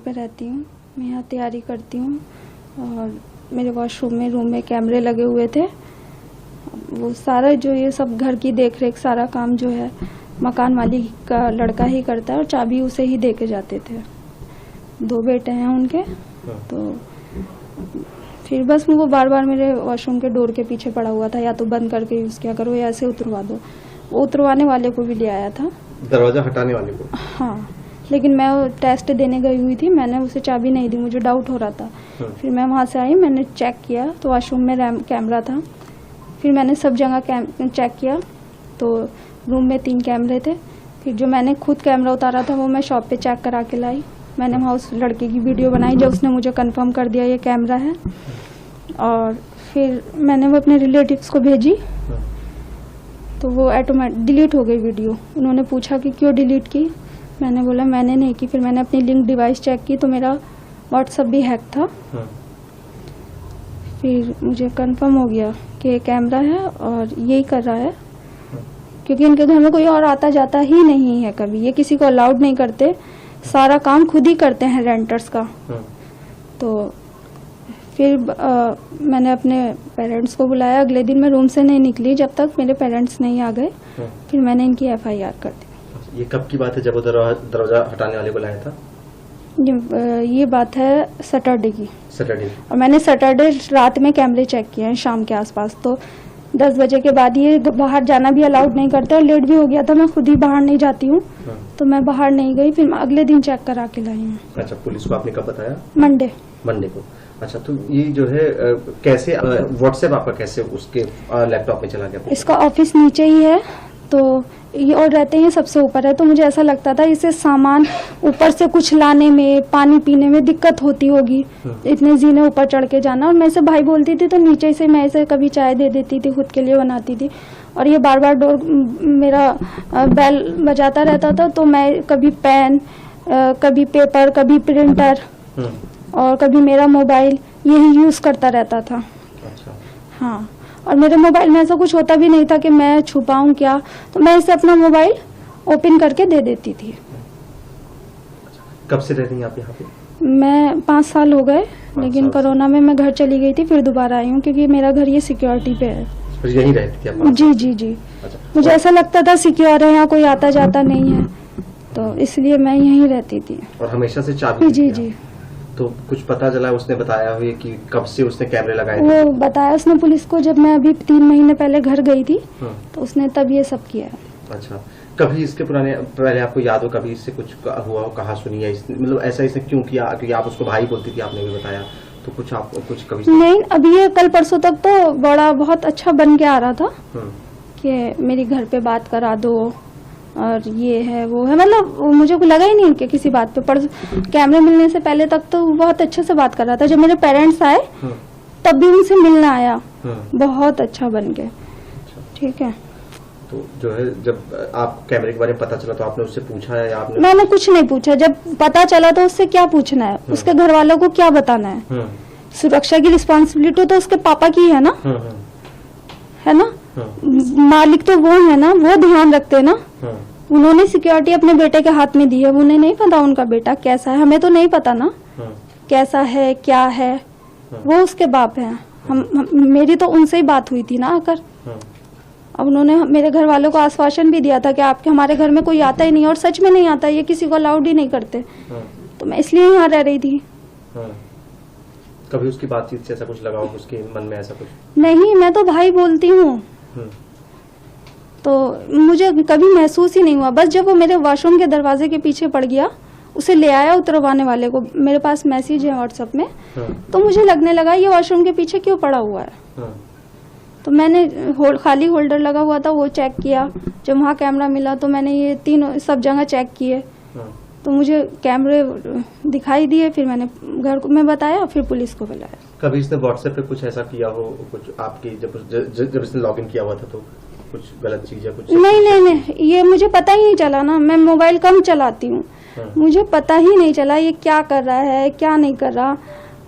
पे रहती हूँ, मैं यहाँ तैयारी करती हूँ और मेरे वॉशरूम में रूम में कैमरे लगे हुए थे। वो सारा जो ये सब घर की देख रेख सारा काम जो है मकान मालिक का लड़का ही करता है और चाबी उसे ही दे के जाते थे। 2 बेटे हैं उनके। तो फिर बस वो बार बार मेरे वॉशरूम के डोर के पीछे पड़ा हुआ था, या तो बंद करके यूज किया करो या ऐसे उतरवा दो। वो उतरवाने वाले को भी ले आया था, दरवाजा हटाने वाले को। हाँ, लेकिन मैं वो टेस्ट देने गई हुई थी, मैंने उसे चाबी नहीं दी, मुझे डाउट हो रहा था। फिर मैं वहाँ से आई, मैंने चेक किया तो वॉशरूम में कैमरा था। फिर मैंने सब जगह चेक किया तो रूम में 3 कैमरे थे। फिर जो मैंने खुद कैमरा उतारा था वो मैं शॉप पे चेक करा के लाई। मैंने वहाँ उस लड़के की वीडियो बनाई जब उसने मुझे कंफर्म कर दिया ये कैमरा है। और फिर मैंने वो अपने रिलेटिव्स को भेजी तो वो ऑटोमेटिक डिलीट हो गई वीडियो। उन्होंने पूछा कि क्यों डिलीट की, मैंने बोला मैंने नहीं की। फिर मैंने अपनी लिंक डिवाइस चेक की तो मेरा व्हाट्सएप भी हैक था। फिर मुझे कंफर्म हो गया कि ये कैमरा है और यही कर रहा है, क्योंकि इनके घर में कोई और आता जाता ही नहीं है कभी। ये किसी को अलाउड नहीं करते, सारा काम खुद ही करते हैं रेंटर्स का। तो फिर मैंने अपने पेरेंट्स को बुलाया। अगले दिन मैं रूम से नहीं निकली जब तक मेरे पेरेंट्स नहीं आ गए। फिर मैंने इनकी FIR कर दी। ये कब की बात है जब वो दरवाजा हटाने वाले को लाया था? ये बात है सैटरडे की। सैटरडे। और मैंने सैटरडे रात में कैमरे चेक किए हैं शाम के आसपास। तो 10 बजे के बाद ये बाहर जाना भी अलाउड नहीं करते और लेट भी हो गया था, मैं खुद ही बाहर नहीं जाती हूँ। तो मैं बाहर नहीं गई, फिर मैं अगले दिन चेक करा के लाई हूँ। अच्छा, पुलिस को आपने कब बताया? मंडे को। अच्छा, तो ये जो है कैसे व्हाट्सएप आपका कैसे उसके लैपटॉप में चला गया? इसका ऑफिस नीचे ही है तो ये और रहते हैं सबसे ऊपर है, तो मुझे ऐसा लगता था इसे सामान ऊपर से कुछ लाने में, पानी पीने में दिक्कत होती होगी, इतने जीने ऊपर चढ़ के जाना। और मैं इसे भाई बोलती थी तो नीचे से मैं इसे कभी चाय दे देती थी, खुद के लिए बनाती थी। और ये बार बार डोर मेरा बेल बजाता रहता था तो मैं कभी पेन, कभी पेपर, कभी प्रिंटर और कभी मेरा मोबाइल यही यूज करता रहता था। अच्छा। हाँ, और मेरे मोबाइल में ऐसा कुछ होता भी नहीं था कि मैं छुपाऊं क्या, तो मैं इसे अपना मोबाइल ओपन करके दे देती थी। कब से रह रही हैं आप यहाँ पे? मैं 5 साल हो गए, लेकिन कोरोना में मैं घर चली गई थी, फिर दोबारा आई हूँ क्योंकि मेरा घर ये सिक्योरिटी पे है। यहीं रहती थी आप? जी। अच्छा। मुझे ऐसा लगता था सिक्योर है, यहाँ कोई आता जाता नहीं है, तो इसलिए मैं यहीं रहती थी। और हमेशा से चाबी? जी। तो कुछ पता चला, उसने बताया हुआ कि कब से उसने कैमरे लगाए? वो बताया उसने पुलिस को जब मैं अभी 3 महीने पहले घर गई थी, तो उसने तब ये सब किया। अच्छा, कभी इसके पहले आपको याद हो कभी इससे कुछ हुआ हो, कहा सुनी है मतलब ऐसा इसने क्यों किया? क्योंकि आप उसको भाई बोलती थी, आपने भी बताया, तो कुछ आपको कुछ कभी? नहीं, अभी ये कल परसों तक तो बड़ा बहुत अच्छा बन के आ रहा था कि मेरी घर पे बात करा दो और ये है वो है, मतलब मुझे को लगा ही नहीं कि किसी बात पे। पर कैमरे मिलने से पहले तक तो बहुत अच्छे से बात कर रहा था। जब मेरे पेरेंट्स आए तब भी उनसे मिलना आया, बहुत अच्छा बन के। ठीक है, तो जो है जब आप कैमरे के बारे में पता चला तो आपने उससे पूछा है या आपने? मैंने कुछ नहीं पूछा। जब पता चला तो उससे क्या पूछना है, उसके घर वालों को क्या बताना है? सुरक्षा की रिस्पॉन्सिबिलिटी तो उसके पापा की है ना, है ना? मालिक तो वो है ना, वो ध्यान रखते ना। उन्होंने सिक्योरिटी अपने बेटे के हाथ में दी है, उन्हें नहीं पता उनका बेटा कैसा है, हमें तो नहीं पता ना कैसा है क्या है। वो उसके बाप है, मेरी तो उनसे ही बात हुई थी ना आकर। अब उन्होंने मेरे घर वालों को आश्वासन भी दिया था कि आपके हमारे घर में कोई आता ही नहीं, और सच में नहीं आता, ये किसी को अलाउड ही नहीं करते। तो मैं इसलिए यहाँ रह रही थी। कभी उसकी बातचीत से ऐसा कुछ लगा हो उसके मन में? ऐसा कुछ नहीं, मैं तो भाई बोलती हूँ, तो मुझे कभी महसूस ही नहीं हुआ। बस जब वो मेरे वॉशरूम के दरवाजे के पीछे पड़ गया, उसे ले आया उतरवाने वाले को, मेरे पास मैसेज है व्हाट्सएप में, तो मुझे लगने लगा ये वॉशरूम के पीछे क्यों पड़ा हुआ है। तो मैंने खाली होल्डर लगा हुआ था वो चेक किया। जब वहाँ कैमरा मिला तो मैंने ये तीनों सब जगह चेक किए, तो मुझे कैमरे दिखाई दिए। फिर मैंने घर में बताया, फिर पुलिस को बुलाया। कभी इसने व्हाट्सएप पे कुछ ऐसा किया हो, कुछ आपकी जब इसने लॉगिन किया हुआ था तो कुछ गलत चीज या कुछ? नहीं, ये मुझे पता ही नहीं चला ना, मैं मोबाइल कम चलाती हूँ, मुझे पता ही नहीं चला ये क्या कर रहा है क्या नहीं कर रहा।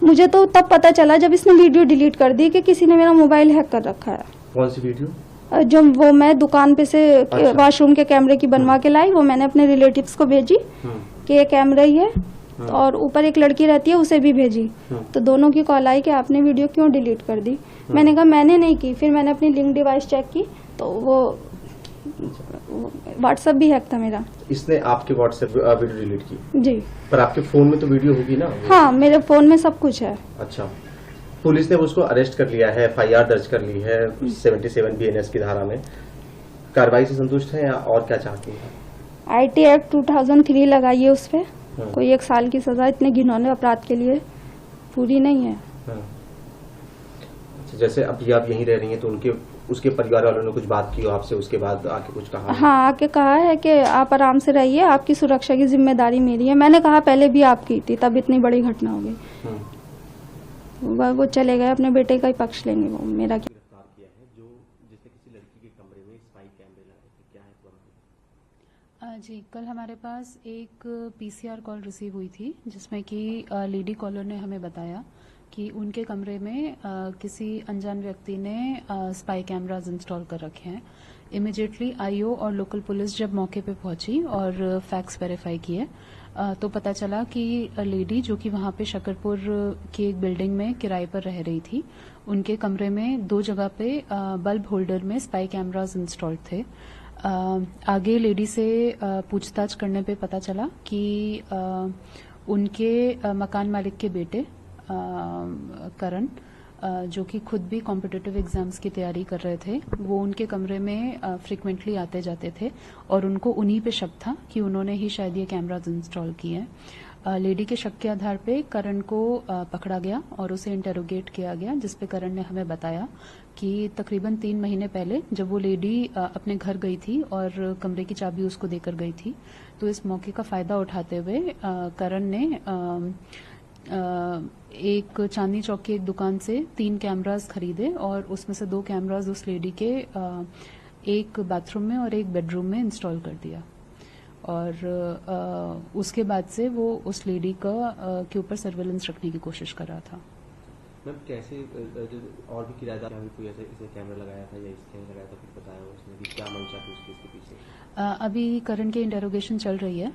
मुझे तो तब पता चला जब इसने वीडियो डिलीट कर दी कि किसी ने मेरा मोबाइल हैक कर रखा है। कौन सी वीडियो? जो वो मैं दुकान पे से वॉशरूम के कैमरे की बनवा के लाई, वो मैंने अपने रिलेटिव्स को भेजी कि ये कैमरा ही है, तो और ऊपर एक लड़की रहती है, उसे भी भेजी। तो दोनों की कॉल आई कि आपने वीडियो क्यों डिलीट कर दी। मैंने कहा मैंने नहीं की। फिर मैंने अपनी लिंक डिवाइस चेक की तो वो व्हाट्सएप भी हैक था मेरा। इसने आपके व्हाट्सएप वीडियो डिलीट की? जी। पर आपके फोन में तो वीडियो होगी ना? हाँ, मेरे फोन में सब कुछ है। अच्छा, पुलिस ने उसको अरेस्ट कर लिया है, FIR दर्ज कर ली है 77 BNS की धारा में। कार्रवाई से संतुष्ट है या और क्या चाहती है? IT एक्ट 2003 लगाइए उस पे। कोई 1 साल की सजा इतने घिनौने अपराध के लिए पूरी नहीं है। अच्छा, जैसे अभी आप यहीं रह रही हैं तो उसके परिवार वालों ने कुछ बात की हो आपसे, उसके बाद आके कुछ कहा? हाँ, आके कहा है कि आप आराम से रहिए, आपकी सुरक्षा की जिम्मेदारी मेरी है। मैंने कहा पहले भी आपकी थी, तब इतनी बड़ी घटना हो गई। वो चले गए, अपने बेटे का ही पक्ष लेंगे। वो मेरा क्या। गिरफ्तार किया है जो जिसने किसी लड़की के कमरे में स्पाई कैमरे लगाए थे, क्या है पूरा? जी, कल हमारे पास एक PCR कॉल रिसीव हुई थी जिसमें कि लेडी कॉलर ने हमें बताया कि उनके कमरे में किसी अनजान व्यक्ति ने स्पाई कैमराज इंस्टॉल कर रखे हैं। इमीडिएटली IO और लोकल पुलिस जब मौके पे पहुंची और फैक्ट्स वेरीफाई किए तो पता चला कि लेडी जो कि वहां पे शकरपुर की एक बिल्डिंग में किराए पर रह रही थी, उनके कमरे में 2 जगह पे बल्ब होल्डर में स्पाई कैमराज इंस्टॉल्ड थे। आगे लेडी से पूछताछ करने पे पता चला कि उनके मकान मालिक के बेटे करण, जो कि खुद भी कॉम्पिटिटिव एग्जाम्स की तैयारी कर रहे थे, वो उनके कमरे में फ्रिक्वेंटली आते जाते थे और उनको उन्हीं पे शक था कि उन्होंने ही शायद ये कैमराज इंस्टॉल किए हैं। लेडी के शक के आधार पे करण को पकड़ा गया और उसे इंटेरोगेट किया गया, जिसपे करण ने हमें बताया कि तकरीबन 3 महीने पहले जब वो लेडी अपने घर गई थी और कमरे की चाबी उसको देकर गई थी, तो इस मौके का फायदा उठाते हुए करण ने एक चांदनी चौक की एक दुकान से 3 कैमराज खरीदे और उसमें से 2 कैमराज उस लेडी के एक बाथरूम में और एक बेडरूम में इंस्टॉल कर दिया। और उसके बाद से वो उस लेडी का के ऊपर सर्वेलेंस रखने की कोशिश कर रहा था। मैम, कैसे और भी किराएदार कोई ऐसे इसने कैमरा लगाया था या इसने लगाया था, कुछ बताया उसने कि क्या मंशा थी उसकी इसके पीछे? अभी करण के इंटेरोगेशन चल रही है,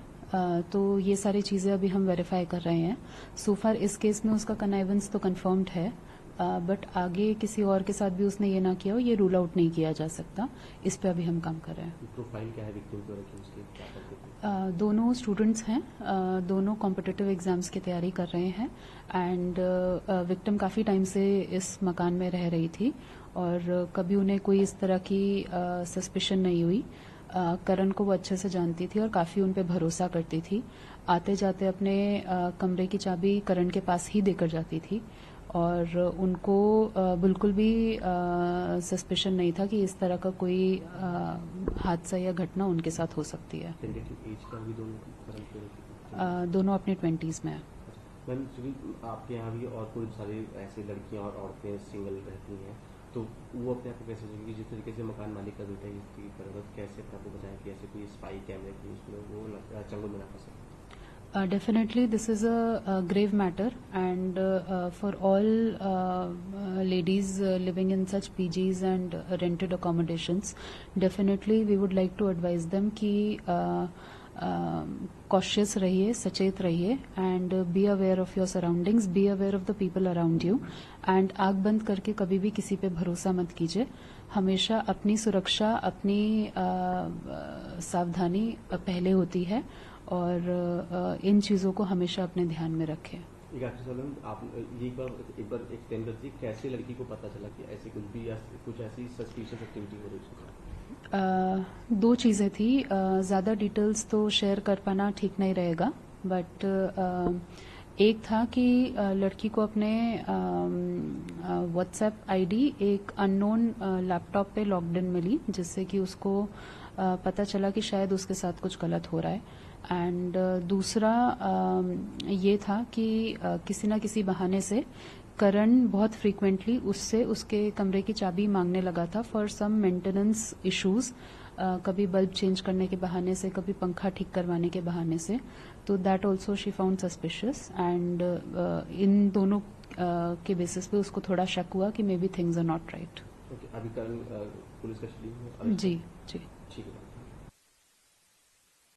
तो ये सारी चीजें अभी हम वेरीफाई कर रहे हैं। सो फार इस केस में उसका कनाइवेंस तो कंफर्म्ड है, बट आगे किसी और के साथ भी उसने ये ना किया हो, ये रूल आउट नहीं किया जा सकता। इस पे अभी हम काम कर रहे हैं। प्रोफाइल क्या है विक्टिम की और उसकी, क्या करते थे? दोनों स्टूडेंट्स हैं, दोनों कॉम्पिटिटिव एग्जाम्स की तैयारी कर रहे हैं एंड विक्टिम काफी टाइम से इस मकान में रह रही थी और कभी उन्हें कोई इस तरह की सस्पिशन नहीं हुई। करण को वो अच्छे से जानती थी और काफी उन पे भरोसा करती थी। आते जाते अपने कमरे की चाबी करण के पास ही देकर जाती थी और उनको बिल्कुल भी सस्पिशन नहीं था कि इस तरह का कोई हादसा या घटना उनके साथ हो सकती है। दोनों अपने 20s में हैं। मैम, आपके यहाँ भी और कोई सारी ऐसी लड़कियाँ और औरतें सिंगल रहती हैं, तो वो अपने आप को कैसे सोचेंगे? जिस तरीके से मकान मालिक का बेटा इसकी तरह कैसे अपने आप को बचाएं कि ऐसे कोई स्पाई कैमरे की उसमें वो चंगुल में ना फंसे? Definitely, this is a grave matter, and for all ladies living in such PGs and rented accommodations, definitely we would like to advise them कि cautious रहिए, सचेत रहिए, and be aware of your surroundings, be aware of the people around you, and आँख बंद करके कभी भी किसी पे भरोसा मत कीजिए। हमेशा अपनी सुरक्षा, अपनी सावधानी पहले होती है और इन चीजों को हमेशा अपने ध्यान में रखें। एक आखिरी सवाल, आप एक बार एक्सप्लेन कर दीजिए कैसे लड़की को पता चला कि ऐसी कुछ भी या कुछ ऐसी सस्पिशियस एक्टिविटी हो रही है? 2 चीजें थी, ज्यादा डिटेल्स तो शेयर कर पाना ठीक नहीं रहेगा, बट एक था कि लड़की को अपने व्हाट्सएप ID एक अननोन लैपटॉप पे लॉग्ड इन मिली, जिससे कि उसको पता चला कि शायद उसके साथ कुछ गलत हो रहा है। एंड दूसरा ये था कि किसी न किसी बहाने से करण बहुत फ्रीक्वेंटली उससे उसके कमरे की चाबी मांगने लगा था फॉर सम मेंटेनेंस इश्यूज, कभी बल्ब चेंज करने के बहाने से, कभी पंखा ठीक करवाने के बहाने से। तो that also she found suspicious and इन दोनों के बेसिस पे उसको थोड़ा शक हुआ कि maybe things are not right. अभी करण पुलिस कस्टडी में? जी जी। ठीक है।